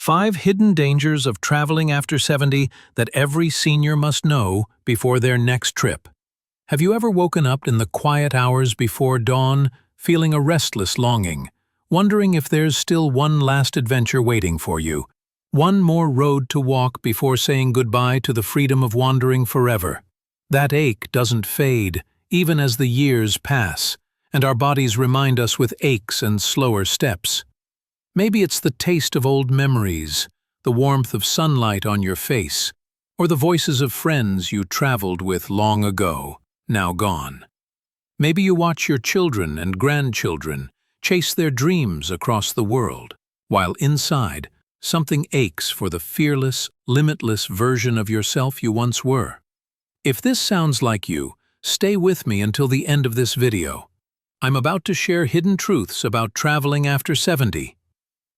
5 hidden dangers of traveling after 70 that every senior must know before their next trip. Have you ever woken up in the quiet hours before dawn, feeling a restless longing, wondering if there's still one last adventure waiting for you, one more road to walk before saying goodbye to the freedom of wandering forever? That ache doesn't fade, even as the years pass, and our bodies remind us with aches and slower steps. Maybe it's the taste of old memories, the warmth of sunlight on your face, or the voices of friends you traveled with long ago, now gone. Maybe you watch your children and grandchildren chase their dreams across the world, while inside, something aches for the fearless, limitless version of yourself you once were. If this sounds like you, stay with me until the end of this video. I'm about to share hidden truths about traveling after 70.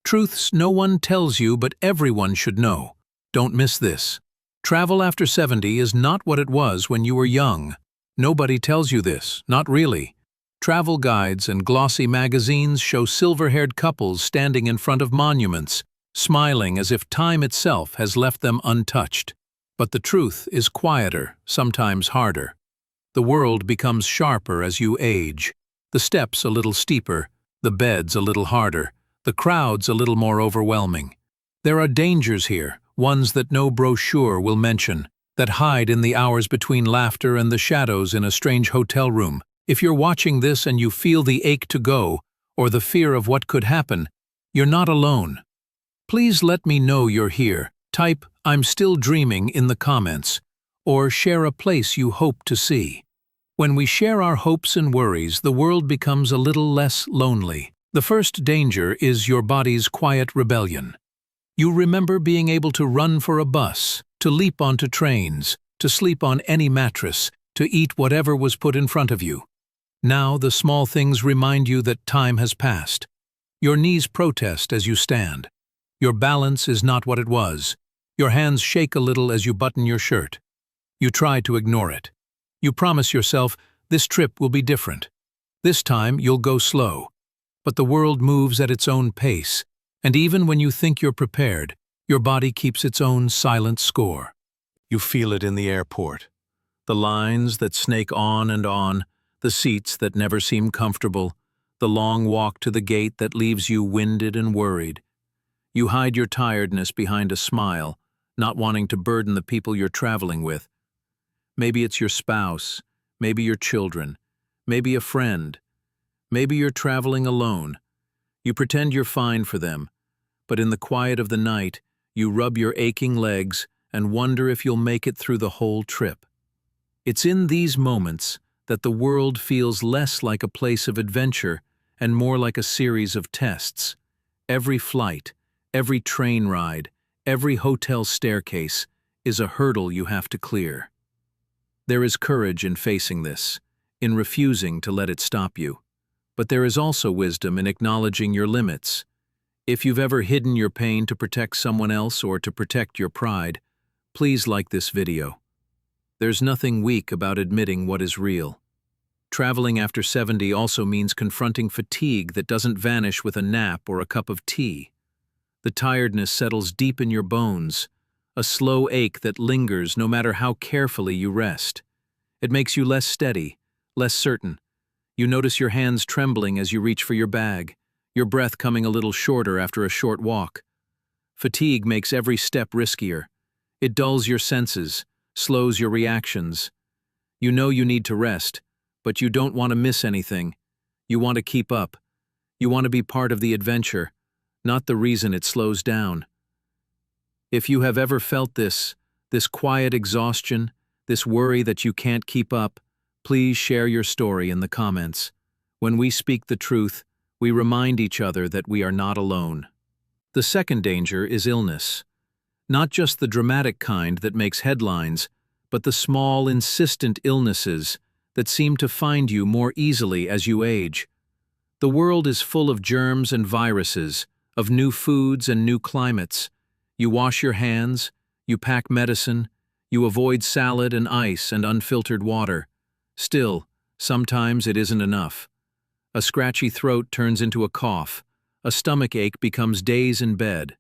Truths no one tells you but everyone should know. Don't miss this. Travel after 70 is not what it was when you were young. Nobody tells you this, not really. Travel guides and glossy magazines show silver-haired couples standing in front of monuments, smiling as if time itself has left them untouched. But the truth is quieter, sometimes harder. The world becomes sharper as you age. The steps a little steeper, the beds a little harder, the crowds a little more overwhelming. There are dangers here, ones that no brochure will mention, that hide in the hours between laughter and the shadows in a strange hotel room. If you're watching this and you feel the ache to go, or the fear of what could happen, you're not alone. Please let me know you're here. Type, "I'm still dreaming" in the comments, or share a place you hope to see. When we share our hopes and worries, the world becomes a little less lonely. The first danger is your body's quiet rebellion. You remember being able to run for a bus, to leap onto trains, to sleep on any mattress, to eat whatever was put in front of you. Now the small things remind you that time has passed. Your knees protest as you stand. Your balance is not what it was. Your hands shake a little as you button your shirt. You try to ignore it. You promise yourself, this trip will be different. This time you'll go slow. But the world moves at its own pace, and even when you think you're prepared, your body keeps its own silent score. You feel it in the airport. The lines that snake on and on, the seats that never seem comfortable, the long walk to the gate that leaves you winded and worried. You hide your tiredness behind a smile, not wanting to burden the people you're traveling with. Maybe it's your spouse, maybe your children, maybe a friend. Maybe you're traveling alone. You pretend you're fine for them, but in the quiet of the night, you rub your aching legs and wonder if you'll make it through the whole trip. It's in these moments that the world feels less like a place of adventure and more like a series of tests. Every flight, every train ride, every hotel staircase is a hurdle you have to clear. There is courage in facing this, in refusing to let it stop you. But there is also wisdom in acknowledging your limits. If you've ever hidden your pain to protect someone else or to protect your pride, please like this video. There's nothing weak about admitting what is real. Traveling after 70 also means confronting fatigue that doesn't vanish with a nap or a cup of tea. The tiredness settles deep in your bones, a slow ache that lingers no matter how carefully you rest. It makes you less steady, less certain. You notice your hands trembling as you reach for your bag, your breath coming a little shorter after a short walk. Fatigue makes every step riskier. It dulls your senses, slows your reactions. You know you need to rest, but you don't want to miss anything. You want to keep up. You want to be part of the adventure, not the reason it slows down. If you have ever felt this quiet exhaustion, this worry that you can't keep up, please share your story in the comments. When we speak the truth, we remind each other that we are not alone. The second danger is illness. Not just the dramatic kind that makes headlines, but the small, insistent illnesses that seem to find you more easily as you age. The world is full of germs and viruses, of new foods and new climates. You wash your hands, you pack medicine, you avoid salad and ice and unfiltered water. Still, sometimes it isn't enough. A scratchy throat turns into a cough. A stomach ache becomes days in bed.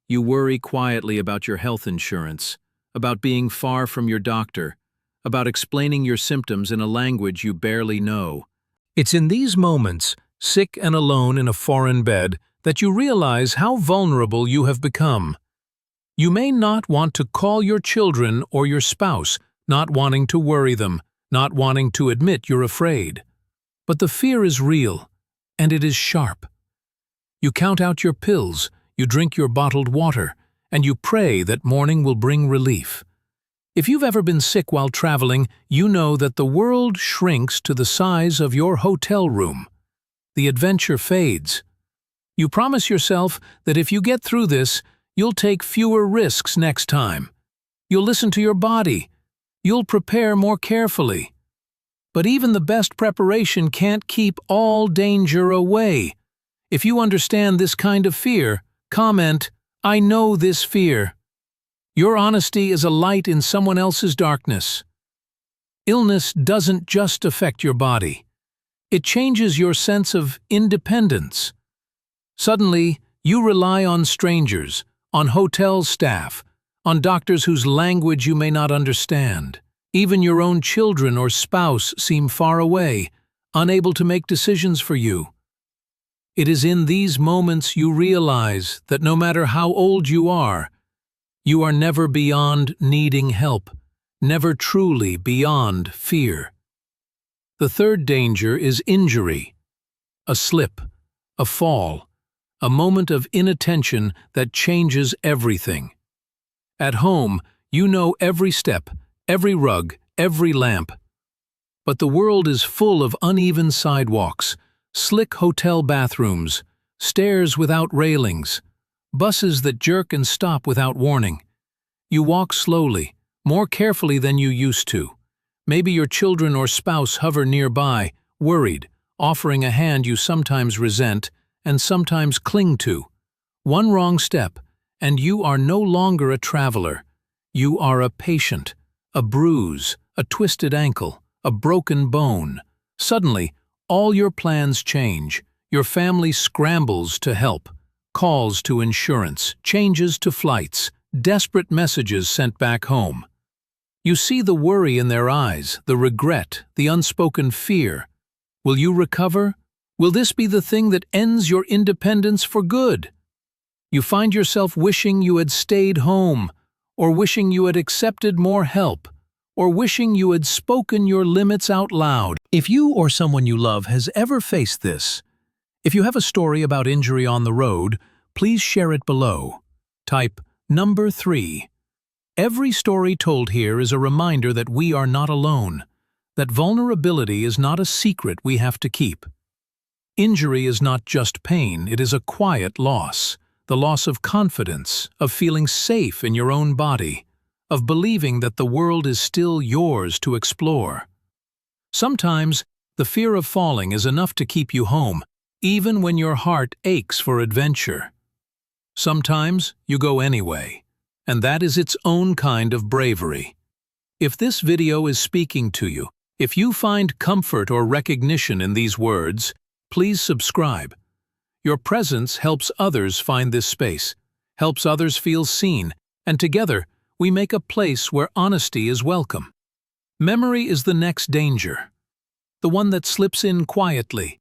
You worry quietly about your health insurance, about being far from your doctor, about explaining your symptoms in a language you barely know. It's in these moments, sick and alone in a foreign bed, that you realize how vulnerable you have become. You may not want to call your children or your spouse, not wanting to worry them, not wanting to admit you're afraid. But the fear is real, and it is sharp. You count out your pills, you drink your bottled water, and you pray that morning will bring relief. If you've ever been sick while traveling, you know that the world shrinks to the size of your hotel room. The adventure fades. You promise yourself that if you get through this, you'll take fewer risks next time. You'll listen to your body. You'll prepare more carefully. But even the best preparation can't keep all danger away. If you understand this kind of fear, comment, "I know this fear." Your honesty is a light in someone else's darkness. Illness doesn't just affect your body. It changes your sense of independence. Suddenly, you rely on strangers, on hotel staff, on doctors whose language you may not understand. Even your own children or spouse seem far away, unable to make decisions for you. It is in these moments you realize that no matter how old you are never beyond needing help, never truly beyond fear. The third danger is injury. A slip, a fall, a moment of inattention that changes everything. At home, you know every step, every rug, every lamp. But the world is full of uneven sidewalks, slick hotel bathrooms, stairs without railings, buses that jerk and stop without warning. You walk slowly, more carefully than you used to. Maybe your children or spouse hover nearby, worried, offering a hand you sometimes resent and sometimes cling to. One wrong step, and you are no longer a traveler. You are a patient, a bruise, a twisted ankle, a broken bone. Suddenly, all your plans change. Your family scrambles to help. Calls to insurance, changes to flights, desperate messages sent back home. You see the worry in their eyes, the regret, the unspoken fear. Will you recover? Will this be the thing that ends your independence for good? You find yourself wishing you had stayed home, or wishing you had accepted more help, or wishing you had spoken your limits out loud. If you or someone you love has ever faced this, if you have a story about injury on the road, please share it below. Type number 3. Every story told here is a reminder that we are not alone, that vulnerability is not a secret we have to keep. Injury is not just pain, it is a quiet loss, the loss of confidence, of feeling safe in your own body, of believing that the world is still yours to explore. Sometimes, the fear of falling is enough to keep you home, even when your heart aches for adventure. Sometimes, you go anyway, and that is its own kind of bravery. If this video is speaking to you, if you find comfort or recognition in these words, please subscribe. Your presence helps others find this space, helps others feel seen, and together, we make a place where honesty is welcome. Memory is the next danger, the one that slips in quietly,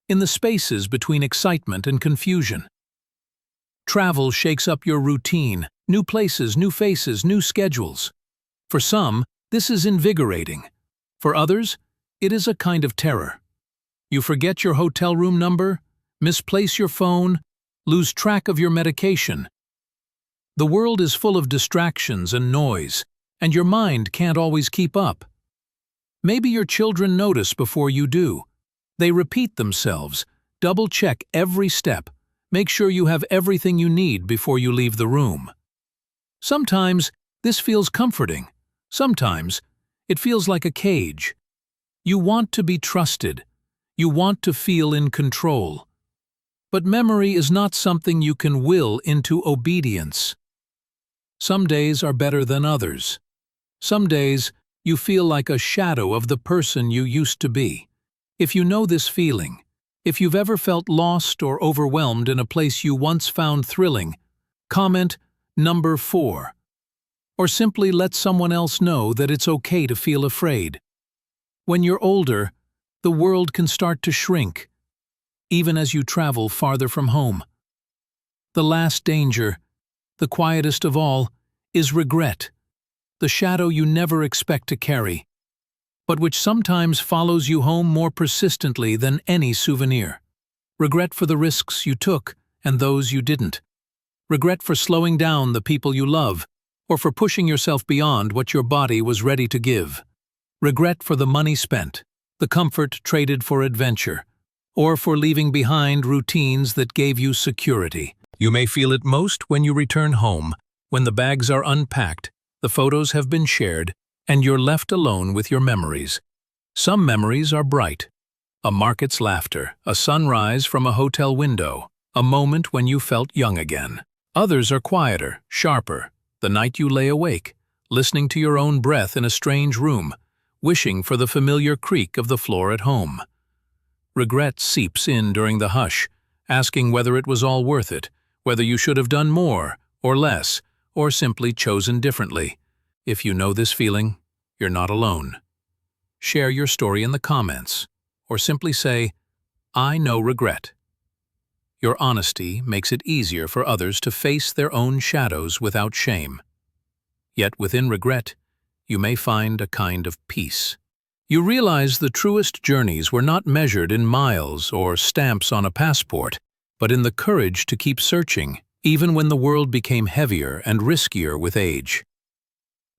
in the spaces between excitement and confusion. Travel shakes up your routine, new places, new faces, new schedules. For some, this is invigorating. For others, it is a kind of terror. You forget your hotel room number, misplace your phone, lose track of your medication. The world is full of distractions and noise, and your mind can't always keep up. Maybe your children notice before you do. They repeat themselves, double-check every step, make sure you have everything you need before you leave the room. Sometimes this feels comforting. Sometimes it feels like a cage. You want to be trusted. You want to feel in control. But memory is not something you can will into obedience. Some days are better than others. Some days you feel like a shadow of the person you used to be. If you know this feeling, if you've ever felt lost or overwhelmed in a place you once found thrilling, Comment number 4. Or simply let someone else know that it's okay to feel afraid. When you're older, the world can start to shrink, even as you travel farther from home. The last danger, the quietest of all, is regret, the shadow you never expect to carry, but which sometimes follows you home more persistently than any souvenir. Regret for the risks you took and those you didn't. Regret for slowing down the people you love, or for pushing yourself beyond what your body was ready to give. Regret for the money spent, the comfort traded for adventure, or for leaving behind routines that gave you security. You may feel it most when you return home, when the bags are unpacked, the photos have been shared, and you're left alone with your memories. Some memories are bright. A market's laughter, a sunrise from a hotel window, a moment when you felt young again. Others are quieter, sharper, the night you lay awake, listening to your own breath in a strange room, wishing for the familiar creak of the floor at home. Regret seeps in during the hush, asking whether it was all worth it, whether you should have done more or less, or simply chosen differently. If you know this feeling, you're not alone. Share your story in the comments, or simply say, "I know regret." Your honesty makes it easier for others to face their own shadows without shame. Yet within regret, you may find a kind of peace. You realize the truest journeys were not measured in miles or stamps on a passport, but in the courage to keep searching, even when the world became heavier and riskier with age.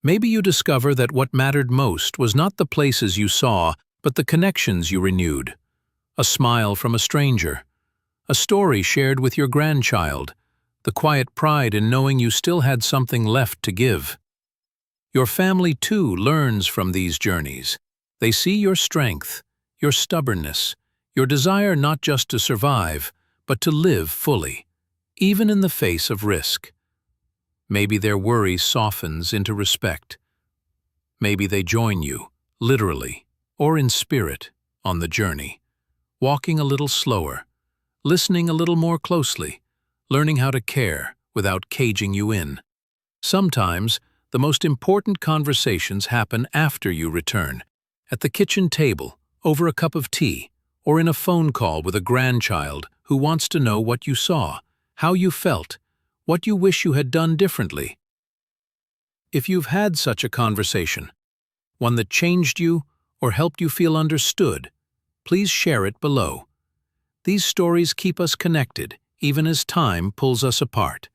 Maybe you discover that what mattered most was not the places you saw, but the connections you renewed. A smile from a stranger, a story shared with your grandchild, the quiet pride in knowing you still had something left to give. Your family, too, learns from these journeys. They see your strength, your stubbornness, your desire not just to survive, but to live fully, even in the face of risk. Maybe their worry softens into respect. Maybe they join you, literally or in spirit, on the journey, walking a little slower, listening a little more closely, learning how to care without caging you in. Sometimes, the most important conversations happen after you return, at the kitchen table, over a cup of tea, or in a phone call with a grandchild who wants to know what you saw, how you felt, what you wish you had done differently. If you've had such a conversation, one that changed you or helped you feel understood, please share it below. These stories keep us connected, even as time pulls us apart.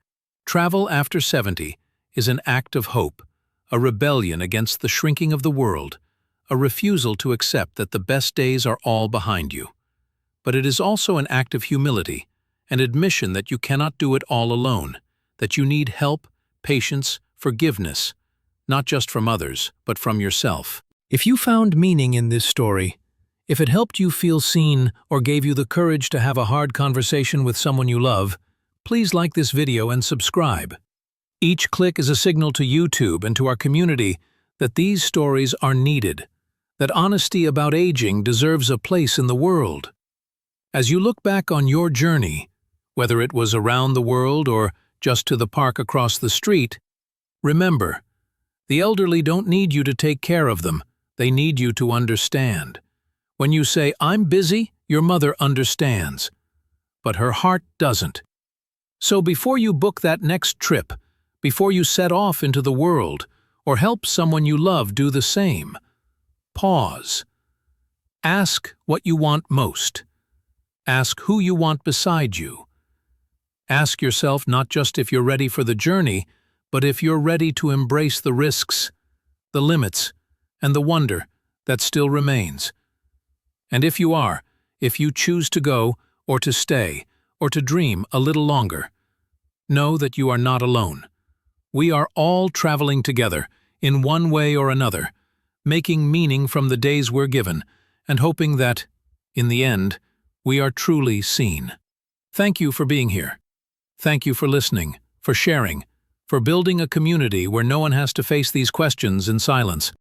Travel after 70 is an act of hope, a rebellion against the shrinking of the world, a refusal to accept that the best days are all behind you. But it is also an act of humility, an admission that you cannot do it all alone, that you need help, patience, forgiveness, not just from others, but from yourself. If you found meaning in this story, if it helped you feel seen or gave you the courage to have a hard conversation with someone you love, please like this video and subscribe. Each click is a signal to YouTube and to our community that these stories are needed, that honesty about aging deserves a place in the world. As you look back on your journey, whether it was around the world or just to the park across the street, remember, the elderly don't need you to take care of them, they need you to understand. When you say, "I'm busy," your mother understands, but her heart doesn't. So before you book that next trip, before you set off into the world, or help someone you love do the same, pause. Ask what you want most. Ask who you want beside you. Ask yourself not just if you're ready for the journey, but if you're ready to embrace the risks, the limits, and the wonder that still remains. And if you are, if you choose to go, or to stay, or to dream a little longer, know that you are not alone. We are all traveling together, in one way or another, making meaning from the days we're given, and hoping that, in the end, we are truly seen. Thank you for being here. Thank you for listening, for sharing, for building a community where no one has to face these questions in silence.